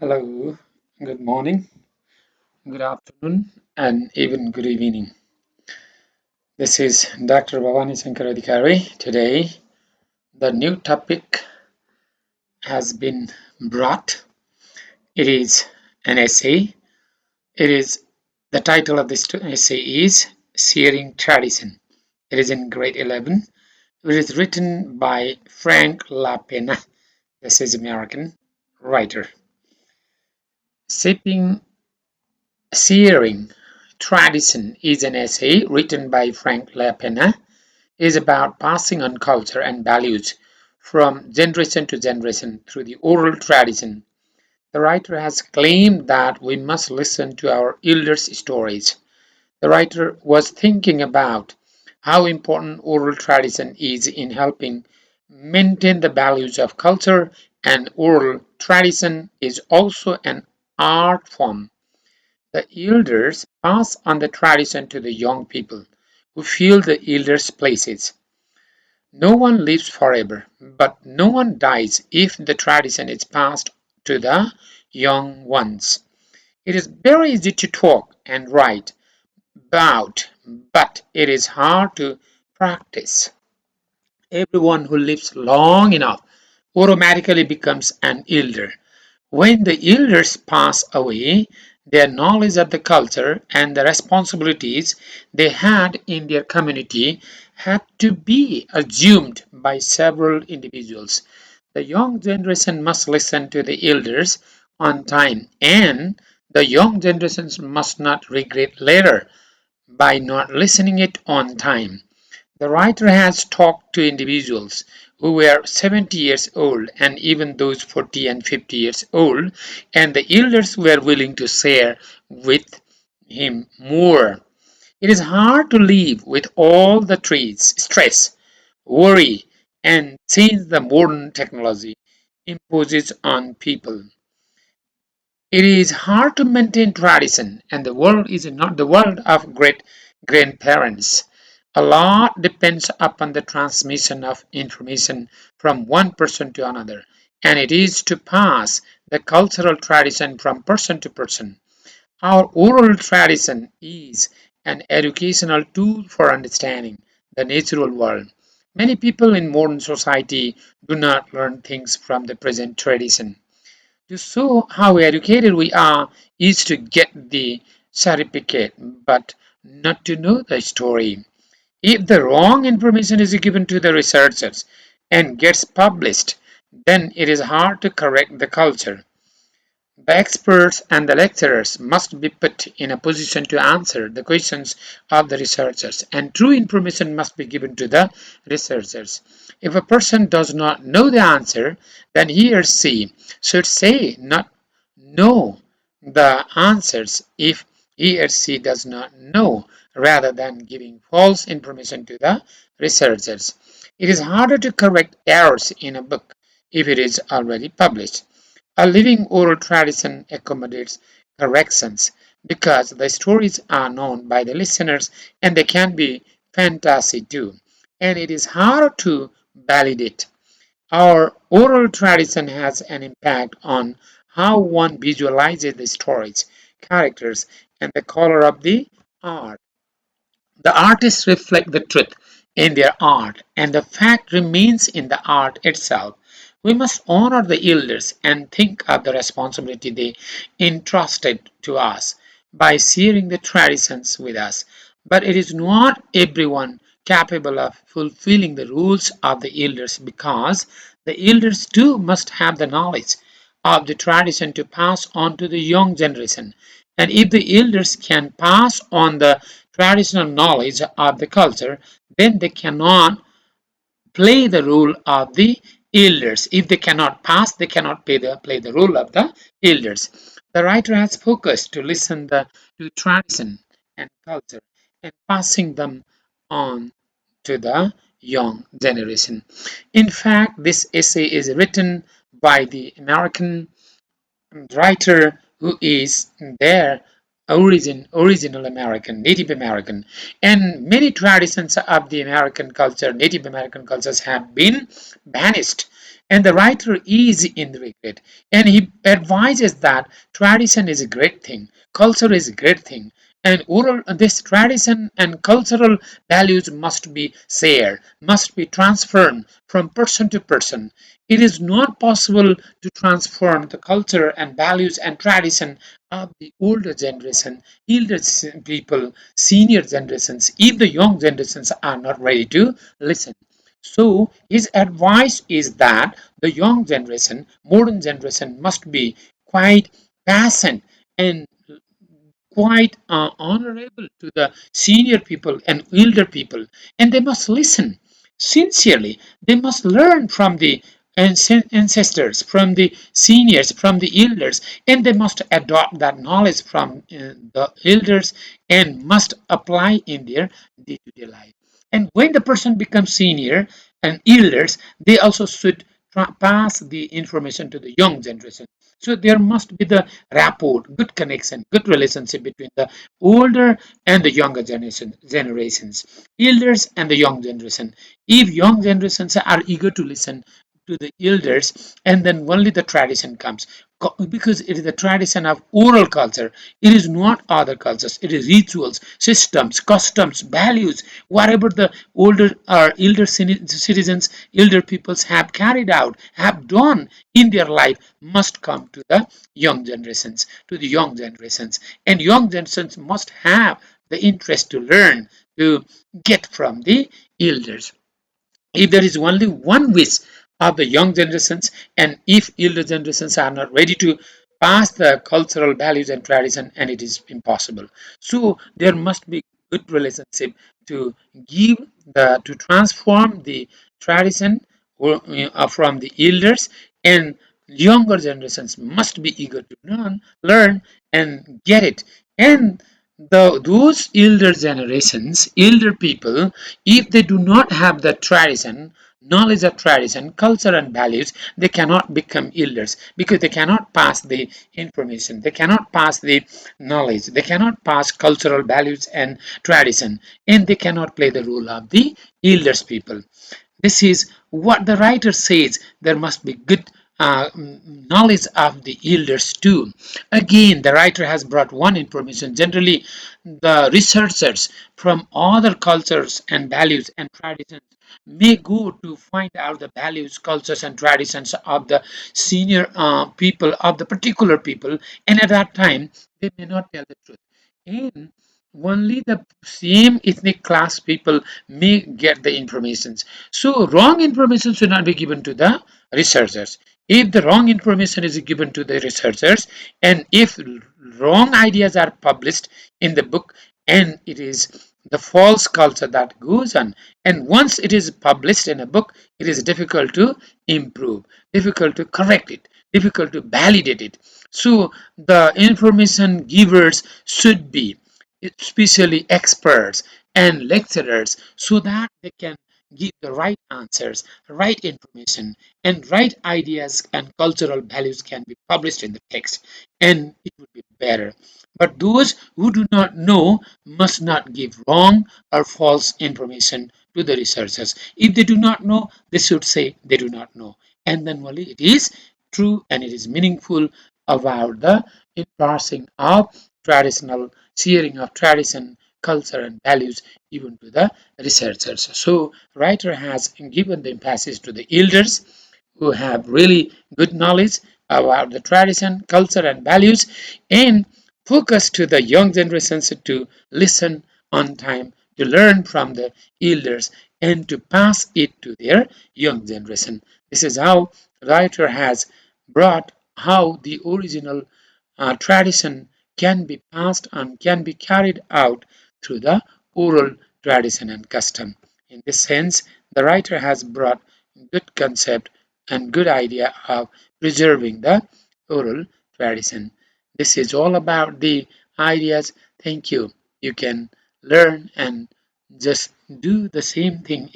Hello, good morning, good afternoon, and even good evening. This is Dr. Bhawani Sankaradhikari. Today, the new topic has been brought. It is an essay. It is the title of this essay is Searing Tradition. It is in grade 11. It is written by Frank LaPena. This is American writer. Sipping Searing Tradition is an essay written by Frank LaPena. It is about passing on culture and values from generation to generation through the oral tradition. The writer has claimed that we must listen to our elders' stories. The writer was thinking about how important oral tradition is in helping maintain the values of culture, and oral tradition is also an art form. The elders pass on the tradition to the young people who fill the elders' places. No one lives forever, but no one dies if the tradition is passed to the young ones. It is very easy to talk and write about, but it is hard to practice. Everyone who lives long enough automatically becomes an elder. When the elders pass away, their knowledge of the culture and the responsibilities they had in their community had to be assumed by several individuals. The young generation must listen to the elders on time, and the young generations must not regret later by not listening it on time. The writer has talked to individuals who were 70 years old and even those 40 and 50 years old, and the elders were willing to share with him more. It is hard to live with all the stress, worry, and change the modern technology imposes on people. It is hard to maintain tradition, and the world is not the world of great grandparents. A lot depends upon the transmission of information from one person to another, and it is to pass the cultural tradition from person to person. Our oral tradition is an educational tool for understanding the natural world. Many people in modern society do not learn things from the present tradition. To show how educated we are is to get the certificate, but not to know the story. If the wrong information is given to the researchers and gets published, then it is hard to correct the culture. The experts and the lecturers must be put in a position to answer the questions of the researchers, and true information must be given to the researchers. If a person does not know the answer, then he or she should say not know the answers if he or she does not know, rather than giving false information to the researchers. It is harder to correct errors in a book if it is already published. A living oral tradition accommodates corrections because the stories are known by the listeners and they can be fantasy too, and it is hard to validate. Our oral tradition has an impact on how one visualizes the stories, characters, and the color of the art. The artists reflect the truth in their art, and the fact remains in the art itself. We must honor the elders and think of the responsibility they entrusted to us by sharing the traditions with us. But it is not everyone capable of fulfilling the rules of the elders, because the elders too must have the knowledge of the tradition to pass on to the young generation. And if the elders can pass on the traditional knowledge of the culture, then they cannot play the role of the elders. If they cannot pass, they cannot play the role of the elders. The writer has focused to listen to tradition and culture and passing them on to the young generation. In fact, this essay is written by the American writer who is their original American, Native American, and many traditions of the American culture, Native American cultures have been banished And the writer is in regret, and he advises that tradition is a great thing, culture is a great thing, and oral this tradition and cultural values must be shared, must be transferred from person to person. It is not possible to transform the culture and values and tradition of the older generation, elder people, senior generations, if the young generations are not ready to listen. So his advice is that the young generation, modern generation, must be quite patient and quite honorable to the senior people and elder people, and they must listen sincerely. They must learn from the ancestors, from the seniors, from the elders, and they must adopt that knowledge from the elders and must apply in their day-to-day life. And when the person becomes senior and elders, they also should pass the information to the young generation. So there must be the rapport, good connection, good relationship between the older and the younger generations, elders and the young generation. If young generations are eager to listen to the elders, and then only the tradition comes, because it is the tradition of oral culture. It is not other cultures. It is rituals, systems, customs, values, whatever the older or elder citizens, elder peoples have carried out, have done in their life, must come to the young generations, and young generations must have the interest to learn, to get from the elders. If there is only one wish of the young generations, and if elder generations are not ready to pass the cultural values and tradition, and it is impossible. So there must be good relationship to give to transform the tradition from the elders, and younger generations must be eager to learn and get it. And those elder generations, elder people, if they do not have the tradition, knowledge of tradition, culture, and values, they cannot become elders, because they cannot pass the information, they cannot pass the knowledge, they cannot pass cultural values and tradition, and they cannot play the role of the elders people. This is what the writer says. There must be good knowledge of the elders too. Again, the writer has brought one information. Generally, the researchers from other cultures and values and traditions may go to find out the values, cultures, and traditions of the senior people, of the particular people, and at that time they may not tell the truth. And only the same ethnic class people may get the information. So wrong information should not be given to the researchers. If the wrong information is given to the researchers, and if wrong ideas are published in the book, and it is the false culture that goes on, and once it is published in a book, it is difficult to improve, difficult to correct it, difficult to validate it. So the information givers should be especially experts and lecturers, so that they can give the right answers, right information, and right ideas and cultural values can be published in the text, and it would be better. But those who do not know must not give wrong or false information to the researchers. If they do not know, they should say they do not know, and then only it is true and it is meaningful about the passing of traditional, sharing of tradition, culture, and values even to the researchers. So writer has given the emphasis to the elders who have really good knowledge about the tradition, culture, and values, and focus to the young generations to listen on time, to learn from the elders, and to pass it to their young generation. This is how writer has brought how the original tradition can be passed and can be carried out through the oral tradition and custom. In this sense, the writer has brought good concept and good idea of preserving the oral tradition. This is all about the ideas. Thank you. You can learn and just do the same thing